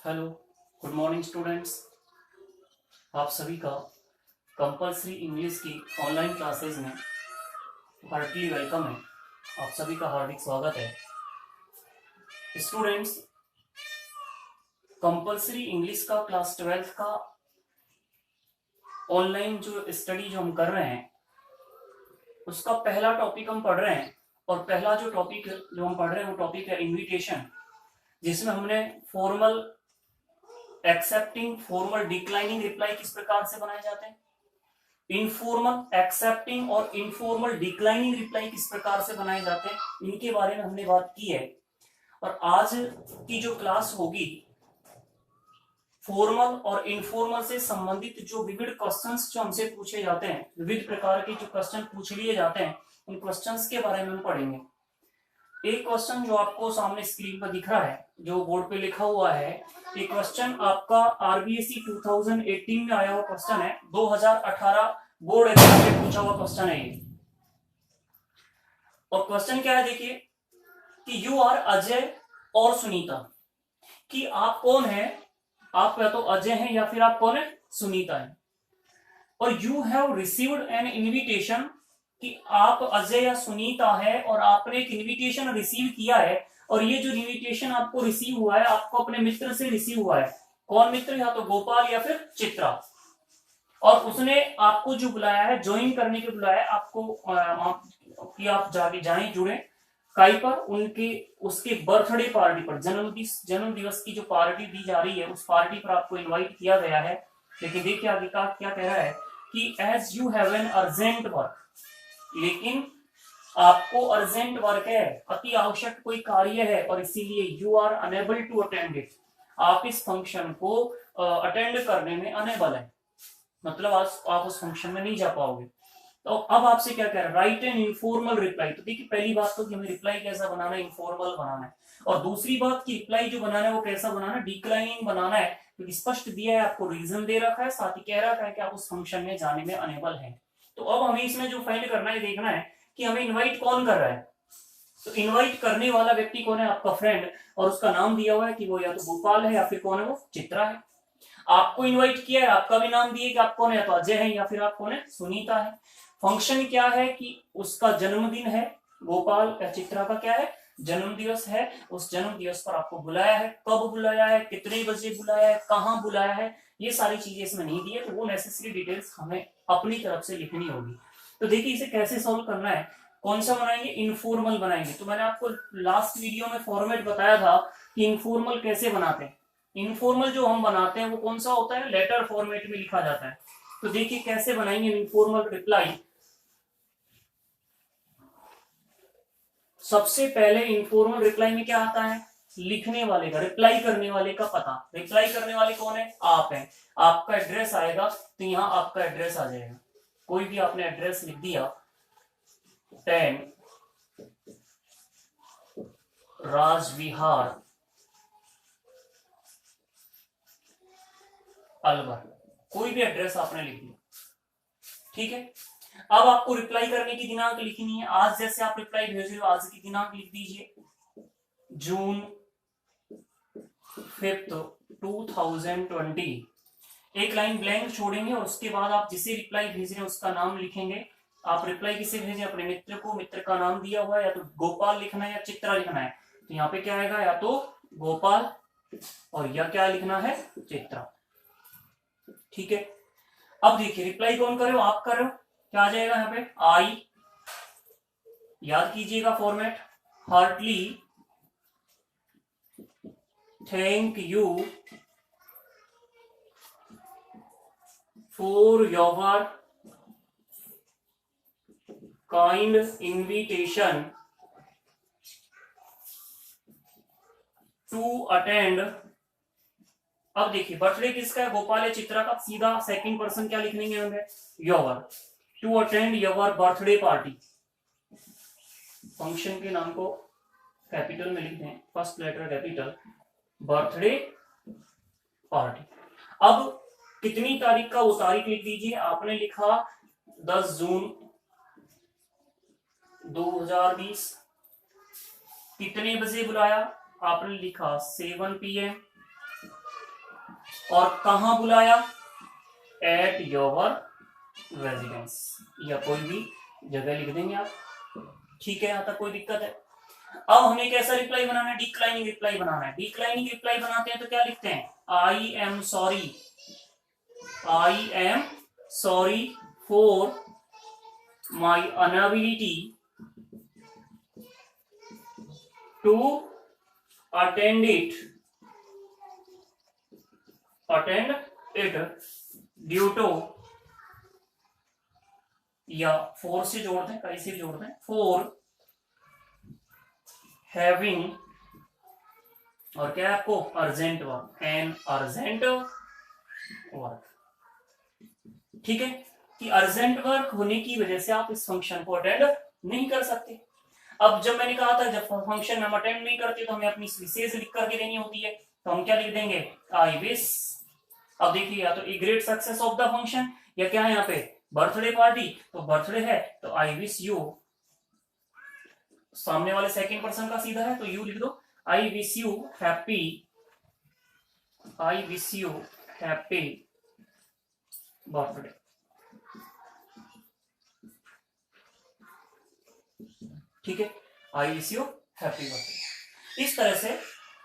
Hello, good morning students. आप सभी का कंपलसरी इंग्लिश की ऑनलाइन क्लासेज में हार्टली वेलकम है। आप सभी का हार्दिक स्वागत है। स्टूडेंट्स, कंपलसरी इंग्लिश का क्लास 12th का ऑनलाइन जो स्टडी जो हम कर रहे हैं उसका पहला टॉपिक हम पढ़ रहे हैं। और पहला जो टॉपिक जो हम पढ़ रहे हैं वो टॉपिक है इन्विटेशन, जिसमें हमने formal accepting, formal declining reply किस प्रकार से बनाए जाते हैं, इनफॉर्मल एक्सेप्टिंग और इनफॉर्मल डिक्लाइनिंग रिप्लाई किस प्रकार से बनाए जाते हैं, इनके बारे में हमने बात की है। और आज की जो क्लास होगी फॉर्मल और इनफॉर्मल से संबंधित जो विविध क्वेश्चंस जो हमसे पूछे जाते हैं, विविध प्रकार के जो क्वेश्चन पूछ लिए जाते हैं, उन क्वेश्चंस के बारे में हम पढ़ेंगे। एक क्वेश्चन जो आपको सामने स्क्रीन पर दिख रहा है, जो बोर्ड पे लिखा हुआ है, ये क्वेश्चन आपका आरबीएसई 2018 में आया हुआ क्वेश्चन है। 2018 बोर्ड एग्जाम में पूछा हुआ क्वेश्चन है ये। और क्वेश्चन क्या है, देखिए कि यू आर अजय और सुनीता, कि आप कौन है, आप या तो अजय हैं या फिर आप कौन है, सुनीता है। और you have received an invitation, कि आप अजय या सुनीता है और आपने एक इन्विटेशन रिसीव किया है। और ये जो इन्विटेशन आपको रिसीव हुआ है, आपको अपने मित्र से रिसीव हुआ है। कौन मित्र, या तो गोपाल या फिर चित्रा। और उसने आपको जो बुलाया है, ज्वाइन करने के बुलाया है आपको, कि आप जाके जाएं, जुड़े काई पर, उनके उसके बर्थडे पार्टी पर, जन्म दिवस की जो पार्टी दी जा रही है उस पार्टी पर आपको इनवाइट किया गया है। लेकिन देखिए आगे का क्या कह रहा है कि as you have an urgent work, लेकिन आपको अर्जेंट वर्क है, अति आवश्यक कोई कार्य है, और इसीलिए you are unable to attend it, आप इस फंक्शन को अटेंड करने में अनेबल है, मतलब आज आप उस फंक्शन में नहीं जा पाओगे। तो अब आपसे क्या कह रहा है, राइट एन इनफॉर्मल रिप्लाई। तो देखिए पहली बात तो कि हमें रिप्लाई कैसा बनाना है, इनफॉर्मल बनाना है। और दूसरी बात की रिप्लाई जो बनाना है वो कैसा बनाना है, डिक्लाइनिंग बनाना है, क्योंकि स्पष्ट दिया है, आपको रीजन दे रखा है, साथ ही कह रखा है कि आप उस फंक्शन में जाने में अनेबल है। तो अब हमें इसमें जो फाइंड करना है, देखना है कि हमें इनवाइट कौन कर रहा है। तो इनवाइट करने वाला व्यक्ति कौन है, आपका फ्रेंड, और उसका नाम दिया हुआ है कि वो या तो गोपाल है या फिर कौन है, वो चित्रा है। आपको इनवाइट किया है, आपका भी नाम दिए कि आप कौन है, या तो अजय है या फिर आप कौन है, सुनीता है। फंक्शन क्या है कि उसका जन्मदिन है, गोपाल या चित्रा का क्या है, जन्म दिवस है। उस जन्म दिवस पर आपको बुलाया है, कब बुलाया है, कितने बजे बुलाया है, कहाँ बुलाया है, ये सारी चीजें इसमें नहीं दी है। तो वो नेसेसरी डिटेल्स हमें अपनी तरफ से लिखनी होगी। तो देखिए इसे कैसे सॉल्व करना है, कौन सा बनाएंगे, इनफॉर्मल बनाएंगे। तो मैंने आपको लास्ट वीडियो में फॉर्मेट बताया था कि इनफॉर्मल कैसे बनाते हैं। इनफॉर्मल जो हम बनाते हैं वो कौन सा होता है, लेटर फॉर्मेट में लिखा जाता है। तो देखिए कैसे बनाएंगे इनफॉर्मल रिप्लाई। सबसे पहले इनफॉर्मल रिप्लाई में क्या आता है, लिखने वाले का, रिप्लाई करने वाले का पता। रिप्लाई करने वाले कौन है, आप हैं। आपका एड्रेस आएगा, तो यहां आपका एड्रेस आ जाएगा। कोई भी आपने एड्रेस लिख दिया, 10 राजविहार अलवर, कोई भी एड्रेस आपने लिख दिया, ठीक है। अब आपको रिप्लाई करने की दिनांक लिखनी है। आज जैसे आप रिप्लाई भेज रहे हो, आज की दिनांक लिख दीजिए, जून 5, 2020। एक लाइन ब्लैंक छोड़ेंगे और उसके बाद आप जिसे रिप्लाई भेज रहे हैं उसका नाम लिखेंगे। आप रिप्लाई किसे भेजें, अपने मित्र को, मित्र का नाम दिया हुआ है, या तो गोपाल लिखना है या चित्रा लिखना है। तो यहाँ पे क्या आएगा, या तो गोपाल और या क्या लिखना है, चित्रा, ठीक है। अब देखिए रिप्लाई कौन कर रहे हो, आप कर रहे हो, क्या आ जाएगा यहाँ पे, आई, याद कीजिएगा format, heartly thank you for your kind invitation to attend. अब देखिए बर्थडे किसका है, गोपाल या चित्रा का, सीधा सेकंड पर्सन क्या लिख लेंगे हमें, your, to attend your birthday party. Function के नाम को कैपिटल में लिख दें, first letter capital, birthday party. अब कितनी तारीख का, वो तारीख लिख दीजिए। आपने लिखा 10 जून 2020। कितने बजे बुलाया, आपने लिखा 7 PM। और कहां बुलाया, एट योर रेजिडेंस, या कोई भी जगह लिख देंगे आप, ठीक है, यहां तक कोई दिक्कत है। अब हमें कैसा रिप्लाई बनाना है, डिक्लाइनिंग रिप्लाई बनाना है। डिक्लाइनिंग रिप्लाई बनाते हैं तो क्या लिखते हैं, I am sorry, I am sorry for my inability to attend it due to, या फोर से जोड़ते हैं, कहीं से भी जोड़ते हैं, फोर हैविंग, और क्या है आपको, urgent work, N urgent work, ठीक है, कि अर्जेंट वर्क होने की वजह से आप इस फंक्शन को अटेंड नहीं कर सकते। अब जब मैंने कहा था जब फंक्शन हम अटेंड नहीं करते तो हमें अपनी विशेष लिख करके देनी होती है, तो हम क्या लिख देंगे, आई विश। अब देखिए, या तो a great success of the function, या क्या है यहाँ पे बर्थडे पार्टी, तो बर्थडे है तो आई विश यू, सामने वाले सेकंड पर्सन का सीधा है तो यू लिख दो, आई wish you happy, I wish you happy birthday, ठीक है, आई विश यू हैप्पी बर्थडे। इस तरह से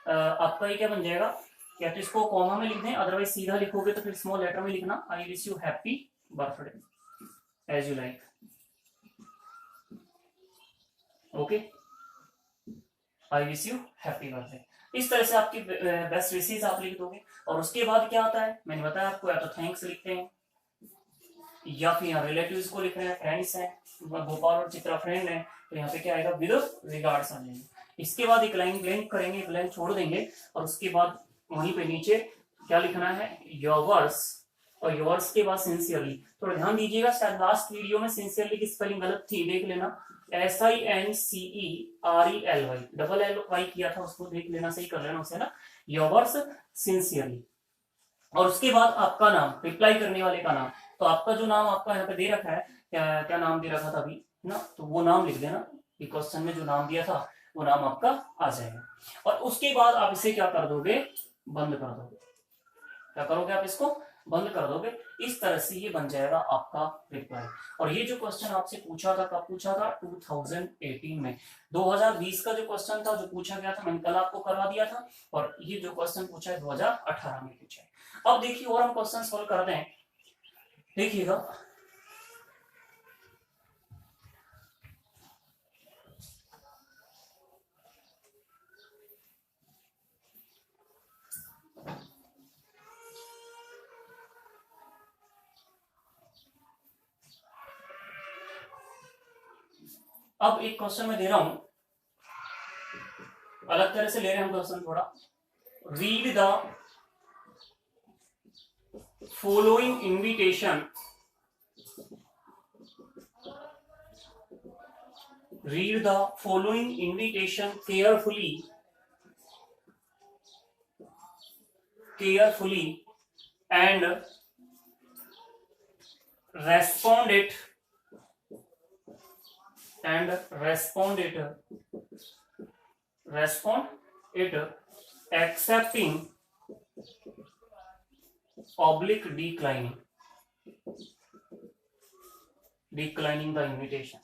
आपका ये क्या बन जाएगा, या तो इसको कॉमा में लिख दें, अदरवाइज सीधा लिखोगे तो फिर स्मॉल लेटर में लिखना, I wish you happy birthday as you like, okay, I wish you happy birthday. इस तरह से आपकी बेस्ट विशेस आप लिख दोगे। और उसके बाद क्या आता है, मैंने बताया आपको, या तो थैंक्स लिखते हैं, या फिर यहाँ रिलेटिव्स को लिख रहे हैं, फ्रेंड्स हैं, गोपाल और चित्रा फ्रेंड है, तो यहाँ पे क्या आएगा, विद रिगार्ड्स आ जाएंगे। इसके बाद एक लाइन ब्लैंक करेंगे, एक लाइन छोड़ देंगे, और उसके बाद वहीं पे नीचे क्या लिखना है, योर्स, और योर्स के बाद सिंसियरली। थोड़ा ध्यान दीजिएगा, शायद लास्ट वीडियो में सिंसियरली की स्पेलिंग गलत थी, देख लेना, SINCERELY, डबल LY किया था, उसको देख लेना, सही कर लेना उसे ना, योर्स सिंसियरली। और उसके बाद आपका नाम, रिप्लाई करने वाले का नाम, तो आपका जो नाम आपका यहाँ पे दे रखा है, क्या क्या नाम दे रखा था अभी ना, तो वो नाम लिख देना, क्वेश्चन में जो नाम दिया था वो नाम आपका आ जाएगा। और उसके बाद आप इसे क्या कर दोगे, बंद कर दोगे, क्या करोगे आप इसको बंद कर दोगे। इस तरह से ये बन जाएगा आपका रिप्लाई। और ये जो क्वेश्चन आपसे पूछा था, कब पूछा था, 2018 में, 2020 का जो क्वेश्चन था जो पूछा गया था, मैंने कल आपको करवा दिया था, और ये जो क्वेश्चन पूछा है 2018 में पूछा है। अब देखिए और हम क्वेश्चन सॉल्व करते हैं, देखिएगा, अब एक क्वेश्चन मैं दे रहा हूं, अलग तरह से ले रहे हैं हम क्वेश्चन थोड़ा, read the following invitation, read the following invitation carefully and respond it accepting oblique declining the invitation।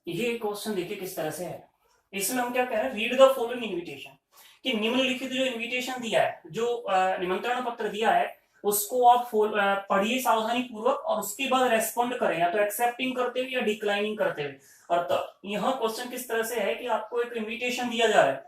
ये क्वेश्चन देखिए किस तरह से है, इसमें हम क्या कह रहे हैं, रीड द फॉलोइंग इन्विटेशन, कि निम्नलिखित जो इन्विटेशन दिया है, जो निमंत्रण पत्र दिया है, उसको आप पढ़िए सावधानी पूर्वक, और उसके बाद रेस्पॉन्ड करें, या तो एक्सेप्टिंग करते हुए या डिक्लाइनिंग करते हुए। और तो यहाँ क्वेश्चन किस तरह से है कि आपको एक इन्विटेशन दिया जा रहा है,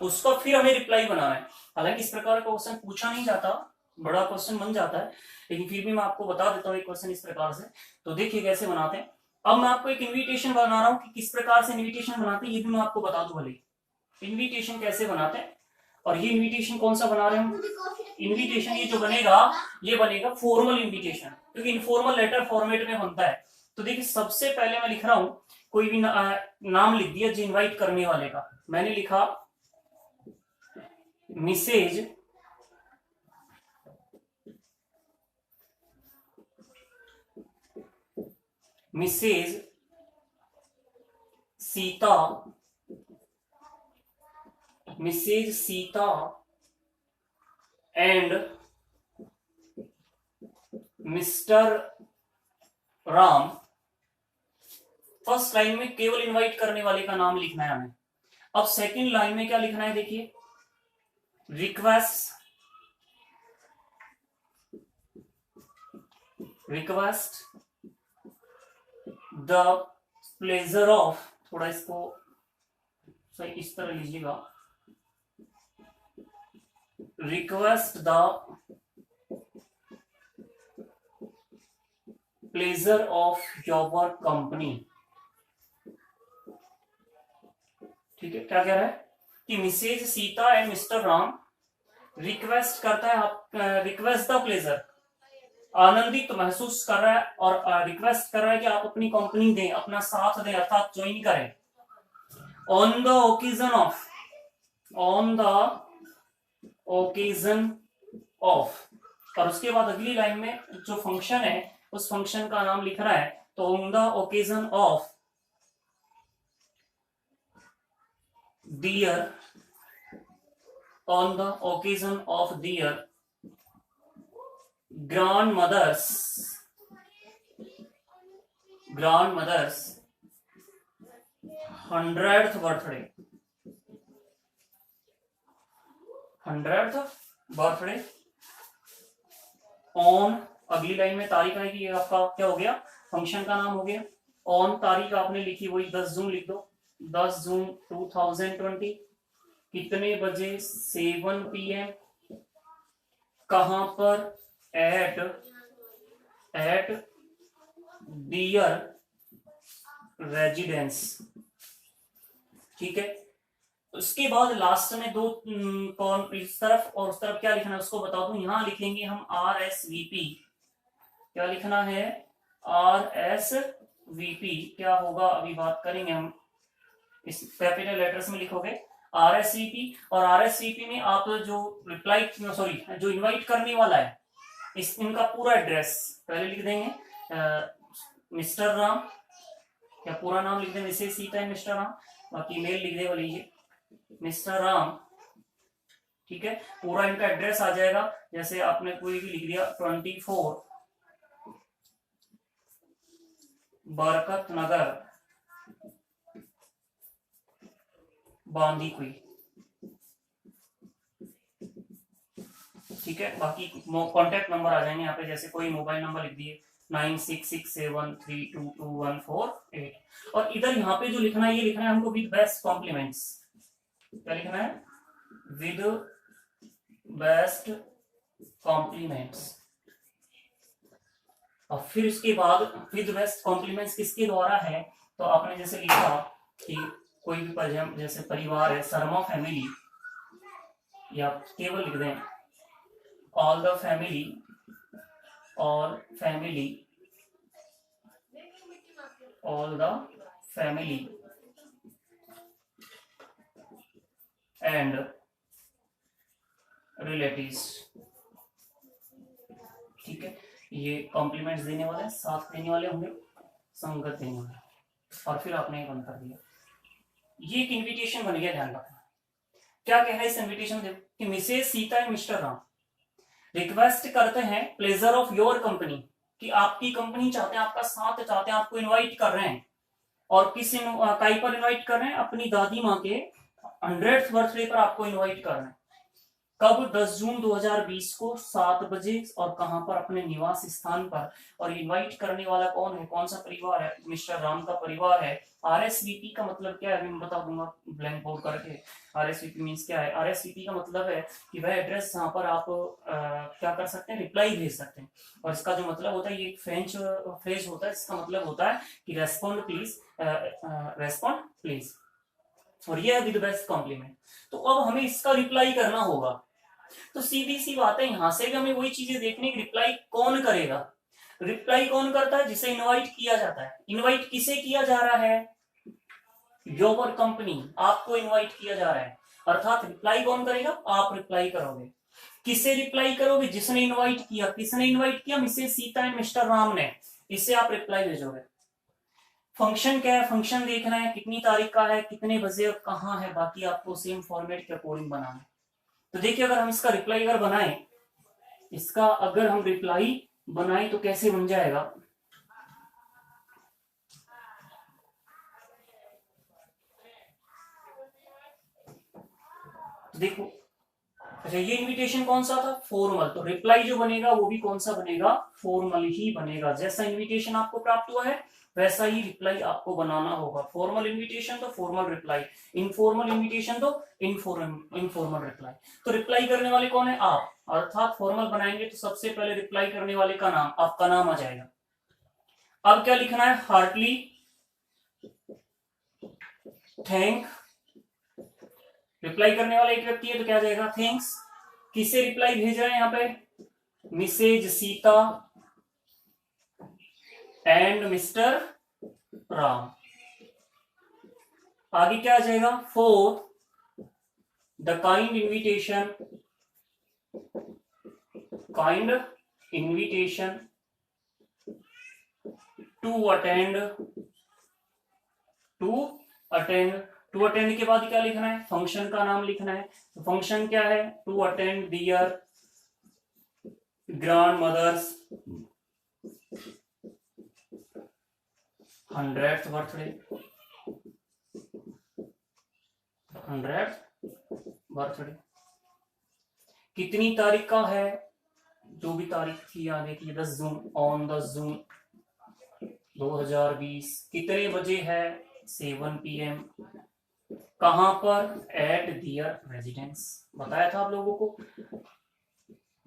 उसका फिर हमें रिप्लाई बनाना है। हालांकि इस प्रकार का क्वेश्चन पूछा नहीं जाता, बड़ा क्वेश्चन बन जाता है, लेकिन फिर भी मैं आपको बता देता हूँ एक क्वेश्चन इस प्रकार से। तो देखिए कैसे बनाते हैं। अब मैं आपको एक इन्विटेशन बना रहा हूँ, कि किस प्रकार से इन्विटेशन बनाते हैं ये भी मैं आपको बता दूं। भले इन्विटेशन कैसे बनाते हैं, और ये इन्विटेशन कौन सा बना रहे हैं हम, इन्विटेशन ये जो बनेगा ये बनेगा फॉर्मल इन्विटेशन, क्योंकि इनफॉर्मल लेटर फॉर्मेट में बनता है। तो देखिए सबसे पहले मैं लिख रहा हूं, कोई भी नाम लिख दिया जो इनवाइट करने वाले का, मैंने लिखा Mrs Sita Mrs Sita and Mr Ram. First line में केवल इनवाइट करने वाले का नाम लिखना है हमें। अब सेकंड लाइन में क्या लिखना है, देखिए, रिक्वेस्ट द प्लेजर ऑफ, थोड़ा इसको सही इस तरह लीजिएगा, request the pleasure of your company. ठीक है, क्या कह रहा है कि Mrs Sita and Mr Ram request करता है, आप रिक्वेस्ट द प्लेजर, आनंदित महसूस कर रहा है और रिक्वेस्ट कर रहा है कि आप अपनी कंपनी दें, अपना साथ दें, अर्थात ज्वाइन करें। ऑन द ओकेजन ऑफ, और उसके बाद अगली लाइन में जो फंक्शन है उस फंक्शन का नाम लिख रहा है। तो on the occasion of dear, on the occasion of dear grandmother's 100th birthday on, अगली लाइन में तारीख आएगी, ये आपका क्या हो गया, फंक्शन का नाम हो गया। ऑन तारीख आपने लिखी वही 10 जून लिख दो, 10 जून 2020। कितने बजे, 7 PM। कहां पर, एट डियर रेजिडेंस। ठीक है, उसके बाद लास्ट में दो कौन इस तरफ और उस तरफ क्या लिखना है उसको बता दूं। यहां लिखेंगे हम RSVP। क्या लिखना है, RSVP। क्या होगा अभी बात करेंगे हम, इस कैपिटल लेटर्स में लिखोगे RSVP, और RSVP में आप जो रिप्लाई जो इनवाइट करने वाला है इस इनका पूरा एड्रेस पहले लिख देंगे। मिस्टर राम, या पूरा नाम लिख देंगे, मिसेज सीता है मिस्टर राम, बाकी मेल लिख देगा, लीजिए मिस्टर राम। ठीक है, पूरा इनका एड्रेस आ जाएगा, जैसे आपने कोई भी लिख दिया 24 बरकत नगर बांदीकुई। ठीक है, बाकी कॉन्टेक्ट नंबर आ जाएंगे यहाँ पे, जैसे कोई मोबाइल नंबर लिख दिए 9667322148। और इधर यहाँ पे जो लिखना है ये लिखना है हमको विद बेस्ट कॉम्प्लीमेंट्स। क्या लिखना है, विद बेस्ट कॉम्प्लीमेंट्स। और फिर उसके बाद विद बेस्ट कॉम्प्लीमेंट्स किसके द्वारा है, तो आपने जैसे लिखा कि कोई भी जैसे परिवार है, शर्मा फैमिली, या केवल लिख दें all the family and relatives। ठीक है, ये कॉम्प्लीमेंट्स देने वाले हैं, साथ देने वाले होंगे, संगत देने वाले, और फिर आपने ये बंद कर दिया। ये एक इनविटेशन बन गया, ध्यान रखना। क्या कह रहा है इस इनविटेशन में कि Mrs Sita and Mr Ram request करते हैं प्लेजर ऑफ योर कंपनी, कि आपकी कंपनी चाहते हैं, आपका साथ चाहते हैं, आपको इनवाइट कर रहे हैं। और किस काई पर इनवाइट कर रहे हैं, अपनी दादी माँ के 100th बर्थडे पर आपको इनवाइट कर रहे हैं। कब, 10 जून 2020 को 7 बजे, और कहां पर, अपने निवास स्थान पर। और इनवाइट करने वाला कौन है, कौन सा परिवार है, मिस्टर राम का परिवार है। RSVP का मतलब क्या है, अभी मैं बता दूंगा ब्लैंक बोर्ड करके। RSVP मींस क्या है, RSVP का मतलब है कि वह एड्रेस जहां पर आप क्या कर सकते हैं, रिप्लाई भेज सकते हैं। और इसका जो मतलब होता है, ये फ्रेंच फ्रेज होता है, इसका मतलब होता है कि रेस्पॉन्ड प्लीज, और ये है विद बेस्ट कॉम्प्लीमेंट। तो अब हमें इसका रिप्लाई करना होगा। तो सीधी सी बात है, यहां से भी हमें वही चीजें देखनी, रिप्लाई कौन करेगा। रिप्लाई कौन करता है, जिसे इनवाइट किया जाता है। इनवाइट किसे किया जा रहा है, योर कंपनी, आपको इनवाइट किया जा रहा है, अर्थात रिप्लाई कौन करेगा, आप रिप्लाई करोगे। किसे रिप्लाई करोगे, जिसने इनवाइट किया। किसने इनवाइट किया, Mrs Sita and Mr Ram ने, इससे आप रिप्लाई भेजोगे। फंक्शन क्या है, फंक्शन देखना है कितनी तारीख का है, कितने बजे और कहाँ है, बाकी आपको सेम फॉर्मेट के अकॉर्डिंग बनाना है। तो देखिए अगर हम इसका रिप्लाई अगर बनाए, इसका अगर हम रिप्लाई बनाए तो कैसे बन जाएगा, तो देखो, अच्छा ये इनविटेशन कौन सा था, फॉर्मल, तो रिप्लाई जो बनेगा वो भी कौन सा बनेगा, फॉर्मल ही बनेगा। जैसा इनविटेशन आपको प्राप्त हुआ है वैसा ही रिप्लाई आपको बनाना होगा। फॉर्मल इनविटेशन तो फॉर्मल रिप्लाई, इनफॉर्मल इनविटेशन तो इनफॉर्मल रिप्लाई। तो रिप्लाई करने वाले कौन है, आप, अर्थात फॉर्मल बनाएंगे तो सबसे पहले रिप्लाई करने वाले का नाम, आपका नाम आ जाएगा। अब क्या लिखना है, हार्टली थैंक, रिप्लाई करने वाला एक व्यक्ति है तो क्या जाएगा, थैंक्स। किसे रिप्लाई भेज रहे हैं यहाँ पे, Mrs Sita and Mr Ram. आगे क्या आ जाएगा, for the kind invitation to attend, to attend के बाद क्या लिखना है, फंक्शन का नाम लिखना है। तो फंक्शन क्या है, to attend their grandmother's 100th birthday, 100th birthday. कितनी तारीख का है, जो भी तारीख थी आगे की, 10 जून, ऑन 10 जून 2020। कितने बजे है, 7 PM। कहां पर, एट दियर रेजिडेंस, बताया था आप लोगों को,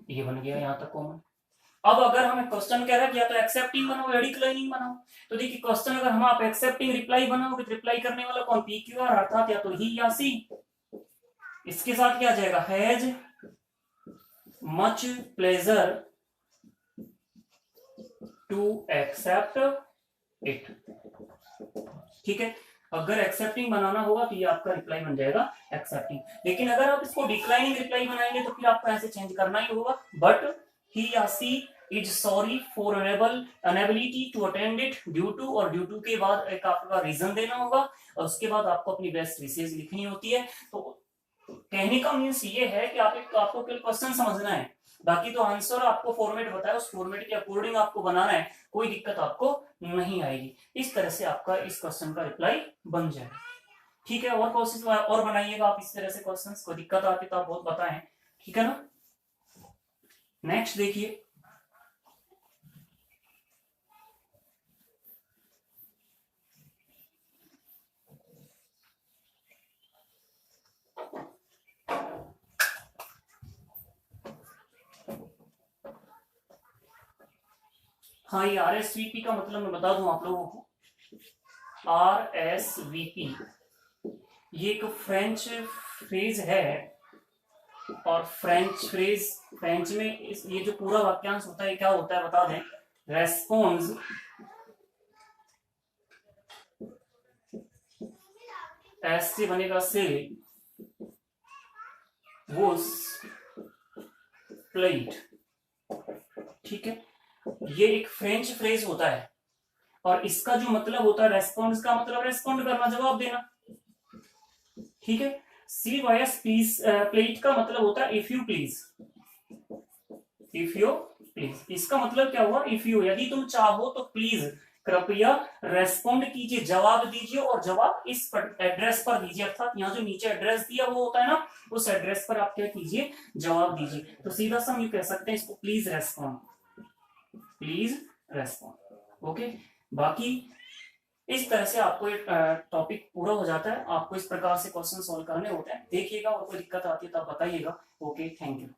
ये बन गया यहां तक कॉमन। अब अगर हमें क्वेश्चन कह रहा है कि या तो एक्सेप्टिंग बनाओ या डिक्लाइनिंग बनाओ, तो देखिए क्वेश्चन अगर हम आप एक्सेप्टिंग रिप्लाई बनाओगे तो रिप्लाई करने वाला कौन, PQR, अर्थात या तो ही या सी। इसके साथ क्या आ जाएगा, has much pleasure to accept it. ठीक है, अगर एक्सेप्टिंग बनाना होगा तो ये आपका रिप्लाई बन जाएगा एक्सेप्टिंग। लेकिन अगर आप इसको डिक्लाइनिंग रिप्लाई बनाएंगे तो फिर आपको ऐसे चेंज करना ही होगा, बट he या she is sorry for unability to attend it due to, और due to के बाद एक आपका रीजन देना होगा और उसके बाद आपको अपनी बेस्ट विशेष लिखनी होती है। तो कहने का मीन्स ये है कि आपको केवल क्वेश्चन समझना है, बाकी तो आंसर आपको फॉर्मेट बताया उस फॉर्मेट के अकॉर्डिंग आपको बनाना है, कोई दिक्कत आपको नहीं आएगी। इस तरह से आपका इस क्वेश्चन का रिप्लाई बन जाएगा। ठीक है, और कोशिश और बनाइएगा आप इस तरह से क्वेश्चंस, कोई दिक्कत आती तो आप बहुत बताएं, ठीक है ना। नेक्स्ट देखिए, हाँ ये RSVP का मतलब मैं बता दूं आप लोगों को, RSVP ये एक फ्रेंच फ्रेज है, और फ्रेंच में ये जो पूरा वाक्यांश होता है क्या होता है बता दें, रेस्पॉन्स एस से बनेगा से वॉज प्लेड। ठीक है, ये एक फ्रेंच फ्रेज होता है और इसका जो मतलब होता है रेस्पॉन्स का मतलब रेस्पॉन्ड करना, जवाब देना। ठीक है, सी वाई एस प्लीज का मतलब होता है if you please, if you please, इसका मतलब क्या हुआ, इफ यू, यदि तुम चाहो तो प्लीज कृपया रेस्पॉन्ड कीजिए, जवाब दीजिए, और जवाब इस एड्रेस पर दीजिए, अर्थात यहाँ जो नीचे एड्रेस दिया वो होता है ना, उस एड्रेस पर आप क्या कीजिए, जवाब दीजिए। तो सीधा सा हम ये कह सकते हैं इसको, please respond, please respond. Okay, बाकी इस तरह से आपको एक टॉपिक पूरा हो जाता है। आपको इस प्रकार से क्वेश्चन सॉल्व करने होते हैं, देखिएगा, और कोई दिक्कत आती है तो आप बताइएगा। Okay, thank you.